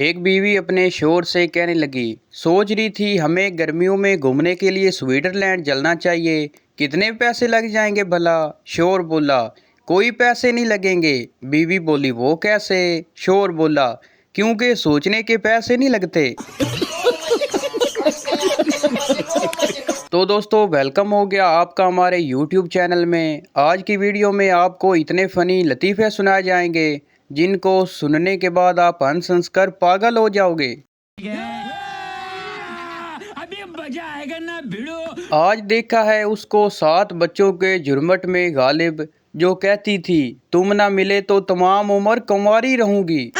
एक बीवी अपने शोहर से कहने लगी, सोच रही थी हमें गर्मियों में घूमने के लिए स्विट्जरलैंड चलना चाहिए। कितने पैसे लग जाएंगे भला? शोहर बोला, कोई पैसे नहीं लगेंगे। बीवी बोली, वो कैसे? शोहर बोला, क्योंकि सोचने के पैसे नहीं लगते। तो दोस्तों, वेलकम हो गया आपका हमारे YouTube चैनल में। आज की वीडियो में आपको इतने फ़नी लतीफ़े सुनाए जाएंगे जिनको सुनने के बाद आप हंस हंस कर पागल हो जाओगे। अभी मजा आएगा ना भिड़ो। आज देखा है उसको 7 बच्चों के झुरमुट में गालिब, जो कहती थी तुम ना मिले तो तमाम उम्र कुंवारी रहूंगी।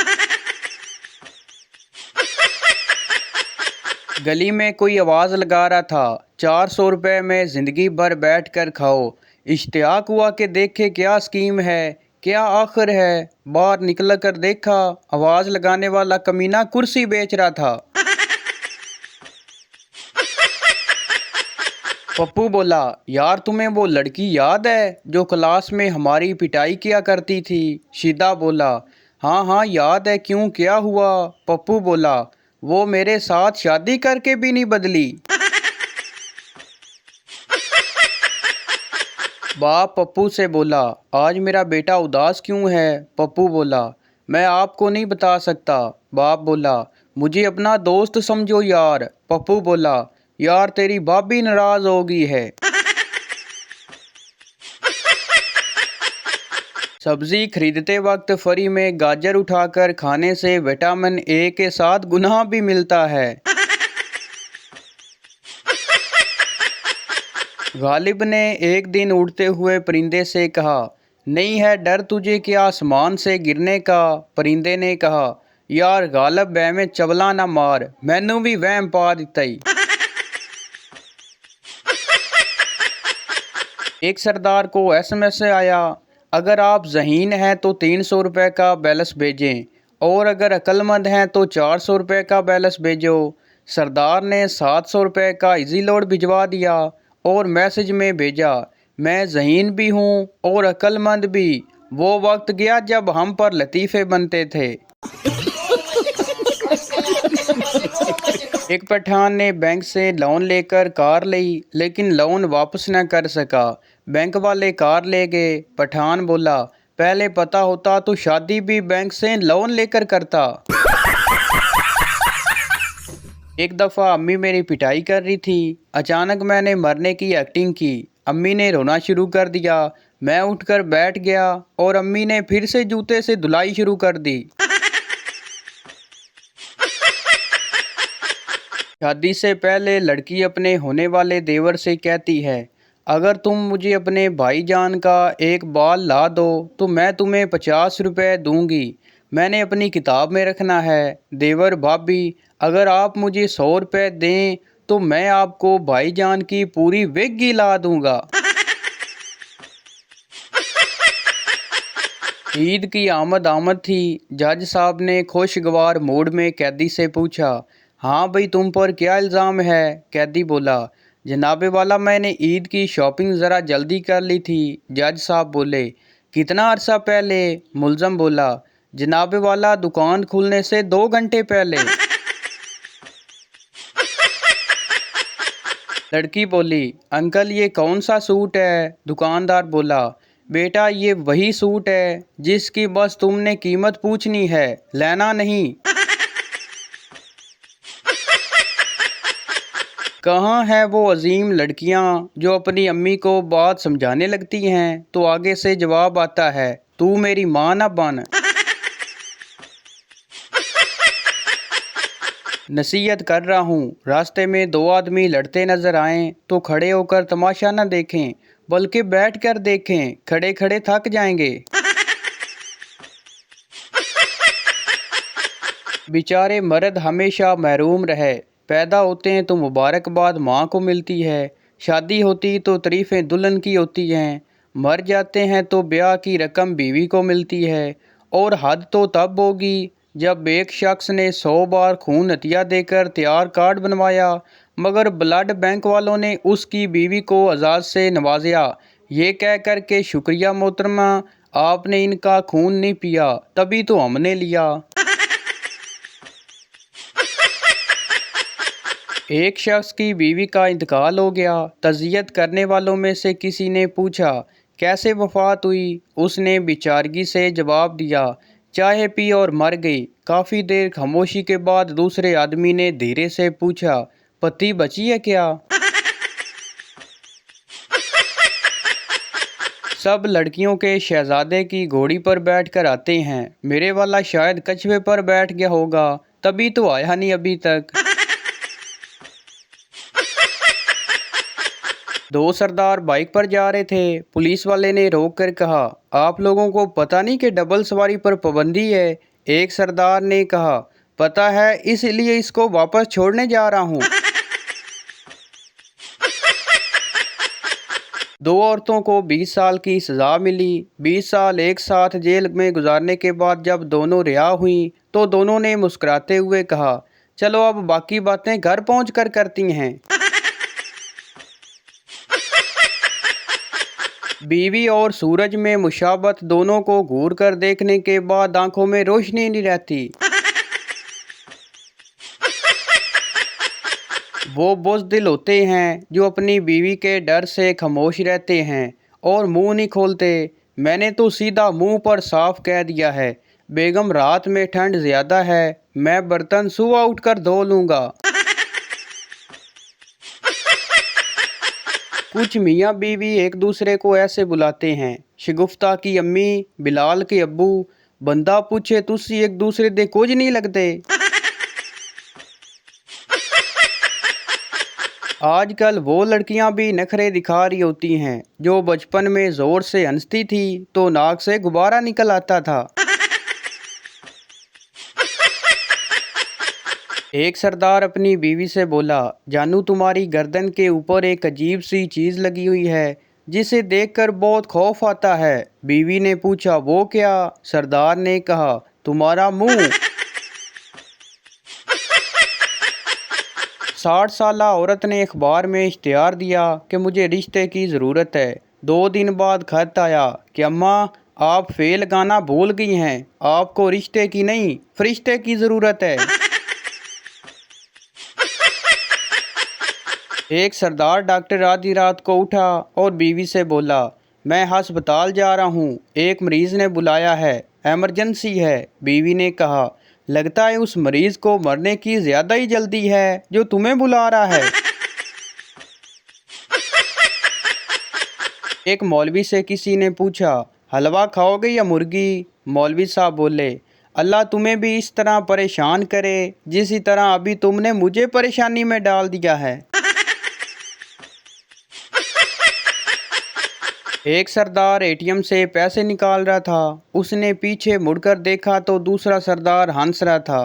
गली में कोई आवाज़ लगा रहा था, 400 रुपये में ज़िंदगी भर बैठ कर खाओ। इश्तियाक हुआ कि देखे क्या स्कीम है, क्या आखिर है। बाहर निकल कर देखा, आवाज़ लगाने वाला कमीना कुर्सी बेच रहा था। पप्पू बोला, यार तुम्हें वो लड़की याद है जो क्लास में हमारी पिटाई किया करती थी? शिदा बोला, हाँ हाँ याद है, क्यों, क्या हुआ? पप्पू बोला, वो मेरे साथ शादी करके भी नहीं बदली। बाप पप्पू से बोला, आज मेरा बेटा उदास क्यों है? पप्पू बोला, मैं आपको नहीं बता सकता। बाप बोला, मुझे अपना दोस्त समझो यार। पप्पू बोला, यार तेरी भाभी नाराज हो गई है। सब्जी खरीदते वक्त फ्री में गाजर उठाकर खाने से विटामिन ए के साथ गुनाह भी मिलता है। गालिब ने एक दिन उड़ते हुए परिंदे से कहा, नहीं है डर तुझे क्या आसमान से गिरने का? परिंदे ने कहा, यार गालिब वह में चबला ना मार, मैनू भी वहम पा दिता ही। एक सरदार को SMS आया, अगर आप ज़हीन हैं तो 300 रुपये का बैलेंस भेजें, और अगर अक्लमंद हैं तो 400 रुपये का बैलेंस भेजो। सरदार ने 700 रुपये का इजी लोड भिजवा दिया और मैसेज में भेजा, मैं ज़हीन भी हूँ और अक्लमंद भी। वो वक्त गया जब हम पर लतीफ़े बनते थे। एक पठान ने बैंक से लोन लेकर कार ली, लेकिन लोन वापस न कर सका। बैंक वाले कार ले गए। पठान बोला, पहले पता होता तो शादी भी बैंक से लोन लेकर करता। एक दफ़ा अम्मी मेरी पिटाई कर रही थी। अचानक मैंने मरने की एक्टिंग की। अम्मी ने रोना शुरू कर दिया। मैं उठकर बैठ गया और अम्मी ने फिर से जूते से धुलाई शुरू कर दी। शादी से पहले लड़की अपने होने वाले देवर से कहती है, अगर तुम मुझे अपने भाईजान का एक बाल ला दो तो मैं तुम्हें 50 रुपये दूंगी। मैंने अपनी किताब में रखना है। देवर, भाभी, अगर आप मुझे 100 रुपये दें तो मैं आपको भाईजान की पूरी विग ला दूंगा। ईद की आमद आमद थी। जज साहब ने खुशगवार मूड में कैदी से पूछा, हाँ भाई, तुम पर क्या इल्ज़ाम है? कैदी बोला, जनाबे वाला, मैंने ईद की शॉपिंग ज़रा जल्दी कर ली थी। जज साहब बोले, कितना अरसा पहले? मुल्ज़म बोला, जनाबे वाला, दुकान खुलने से 2 घंटे पहले। लड़की बोली, अंकल ये कौन सा सूट है? दुकानदार बोला, बेटा ये वही सूट है जिसकी बस तुमने कीमत पूछनी है, लेना नहीं। कहाँ है वो अजीम लड़कियाँ जो अपनी अम्मी को बात समझाने लगती हैं तो आगे से जवाब आता है, तू मेरी माँ ना बन। नसीहत कर रहा हूँ, रास्ते में 2 आदमी लड़ते नजर आएं तो खड़े होकर तमाशा न देखें, बल्कि बैठ कर देखें, खड़े खड़े थक जाएंगे। बेचारे मर्द हमेशा महरूम रहे। पैदा होते हैं तो मुबारकबाद माँ को मिलती है, शादी होती तो तारीफ़ें दुल्हन की होती हैं, मर जाते हैं तो ब्याह की रकम बीवी को मिलती है। और हद तो तब होगी जब एक शख्स ने 100 बार खून हत्या देकर तैयार कार्ड बनवाया, मगर ब्लड बैंक वालों ने उसकी बीवी को एजाज़ से नवाजा, ये कह कर के शुक्रिया मोहतरमा, आपने इनका खून नहीं पिया, तभी तो हमने लिया। एक शख्स की बीवी का इंतकाल हो गया। तज़ियत करने वालों में से किसी ने पूछा, कैसे वफ़ात हुई? उसने बेचारगी से जवाब दिया, चाय पी और मर गई। काफ़ी देर खामोशी के बाद दूसरे आदमी ने धीरे से पूछा, पति बची है क्या? सब लड़कियों के शहजादे की घोड़ी पर बैठकर आते हैं। मेरे वाला शायद कछुए पर बैठ गया होगा, तभी तो आया नहीं अभी तक। दो सरदार बाइक पर जा रहे थे। पुलिस वाले ने रोक कर कहा, आप लोगों को पता नहीं कि डबल सवारी पर पाबंदी है? एक सरदार ने कहा, पता है, इसलिए इसको वापस छोड़ने जा रहा हूँ। दो औरतों को 20 साल की सज़ा मिली। 20 साल एक साथ जेल में गुजारने के बाद जब दोनों रिहा हुई तो दोनों ने मुस्कुराते हुए कहा, चलो अब बाकी बातें घर पहुँच कर करती हैं। बीवी और सूरज में मुशाबत, दोनों को घूर कर देखने के बाद आंखों में रोशनी नहीं रहती। वो बुज़दिल होते हैं जो अपनी बीवी के डर से खामोश रहते हैं और मुंह नहीं खोलते। मैंने तो सीधा मुंह पर साफ कह दिया है, बेगम रात में ठंड ज़्यादा है, मैं बर्तन सुबह उठकर धो लूँगा। कुछ मियाँ बीवी एक दूसरे को ऐसे बुलाते हैं, शगुफ्ता की अम्मी, बिलाल के अब्बू। बंदा पूछे, तुसी एक दूसरे दे कुछ नहीं लगते? आजकल वो लड़कियां भी नखरे दिखा रही होती हैं जो बचपन में जोर से हंसती थी तो नाक से गुब्बारा निकल आता था। एक सरदार अपनी बीवी से बोला, जानू तुम्हारी गर्दन के ऊपर एक अजीब सी चीज़ लगी हुई है जिसे देखकर बहुत खौफ आता है। बीवी ने पूछा, वो क्या? सरदार ने कहा, तुम्हारा मुंह। 60 साला औरत ने अखबार में इश्तिहार दिया कि मुझे रिश्ते की ज़रूरत है। 2 दिन बाद खत आया कि अम्मा, आप फेल गाना भूल गई हैं, आपको रिश्ते की नहीं फरिश्ते की ज़रूरत है। एक सरदार डॉक्टर आधी रात को उठा और बीवी से बोला, मैं अस्पताल जा रहा हूँ, एक मरीज़ ने बुलाया है, एमरजेंसी है। बीवी ने कहा, लगता है उस मरीज़ को मरने की ज़्यादा ही जल्दी है जो तुम्हें बुला रहा है। एक मौलवी से किसी ने पूछा, हलवा खाओगे या मुर्गी? मौलवी साहब बोले, अल्लाह तुम्हें भी इस तरह परेशान करे जिस तरह अभी तुमने मुझे परेशानी में डाल दिया है। एक सरदार एटीएम से पैसे निकाल रहा था। उसने पीछे मुड़कर देखा तो दूसरा सरदार हंस रहा था।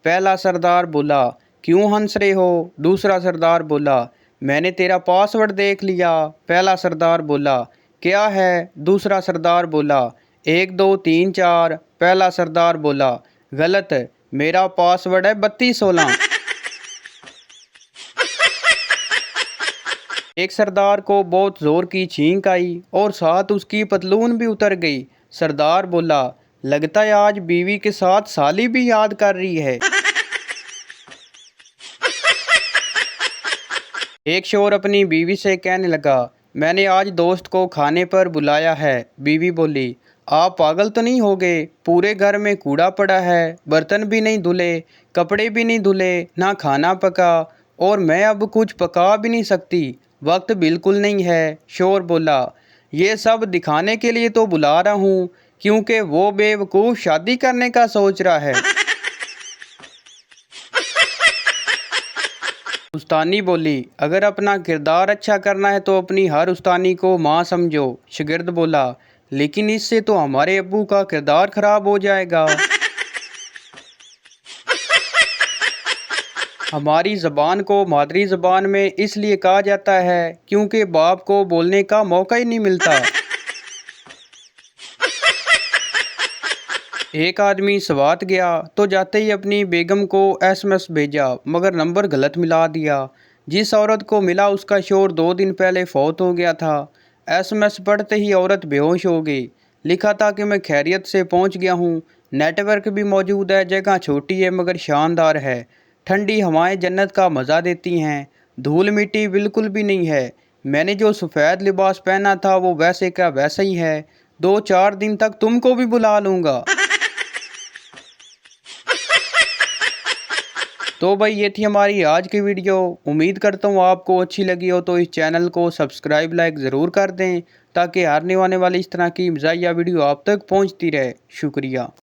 पहला सरदार बोला, क्यों हंस रहे हो? दूसरा सरदार बोला, मैंने तेरा पासवर्ड देख लिया। पहला सरदार बोला, क्या है? दूसरा सरदार बोला, 1 2 3 4। पहला सरदार बोला, गलत, मेरा पासवर्ड है 3216। एक सरदार को बहुत जोर की छींक आई और साथ उसकी पतलून भी उतर गई। सरदार बोला, लगता है आज बीवी के साथ साली भी याद कर रही है। एक शोर अपनी बीवी से कहने लगा, मैंने आज दोस्त को खाने पर बुलाया है। बीवी बोली, आप पागल तो नहीं हो गए? पूरे घर में कूड़ा पड़ा है, बर्तन भी नहीं धुले, कपड़े भी नहीं धुले, ना खाना पका, और मैं अब कुछ पका भी नहीं सकती, वक्त बिल्कुल नहीं है। शोर बोला, ये सब दिखाने के लिए तो बुला रहा हूँ क्योंकि वो बेवकूफ़ शादी करने का सोच रहा है। उस्तानी बोली, अगर अपना किरदार अच्छा करना है तो अपनी हर उस्तानी को माँ समझो। शागिर्द बोला, लेकिन इससे तो हमारे अब्बू का किरदार खराब हो जाएगा। हमारी ज़बान को मादरी ज़बान में इसलिए कहा जाता है क्योंकि बाप को बोलने का मौका ही नहीं मिलता। एक आदमी सवात गया तो जाते ही अपनी बेगम को एसएमएस भेजा मगर नंबर गलत मिला दिया। जिस औरत को मिला उसका शोहर 2 दिन पहले फौत हो गया था। एसएमएस पढ़ते ही औरत बेहोश हो गई। लिखा था कि मैं खैरियत से पहुंच गया हूं, नेटवर्क भी मौजूद है, जगह छोटी है मगर शानदार है, ठंडी हवाएं जन्नत का मज़ा देती हैं, धूल मिट्टी बिल्कुल भी नहीं है। मैंने जो सफ़ेद लिबास पहना था वो वैसे का वैसा ही है। 2-4 दिन तक तुमको भी बुला लूँगा। तो भाई ये थी हमारी आज की वीडियो। उम्मीद करता हूँ आपको अच्छी लगी हो, तो इस चैनल को सब्सक्राइब लाइक ज़रूर कर दें ताकि आने वाली इस तरह की मज़ाहिया वीडियो आप तक पहुँचती रहे। शुक्रिया।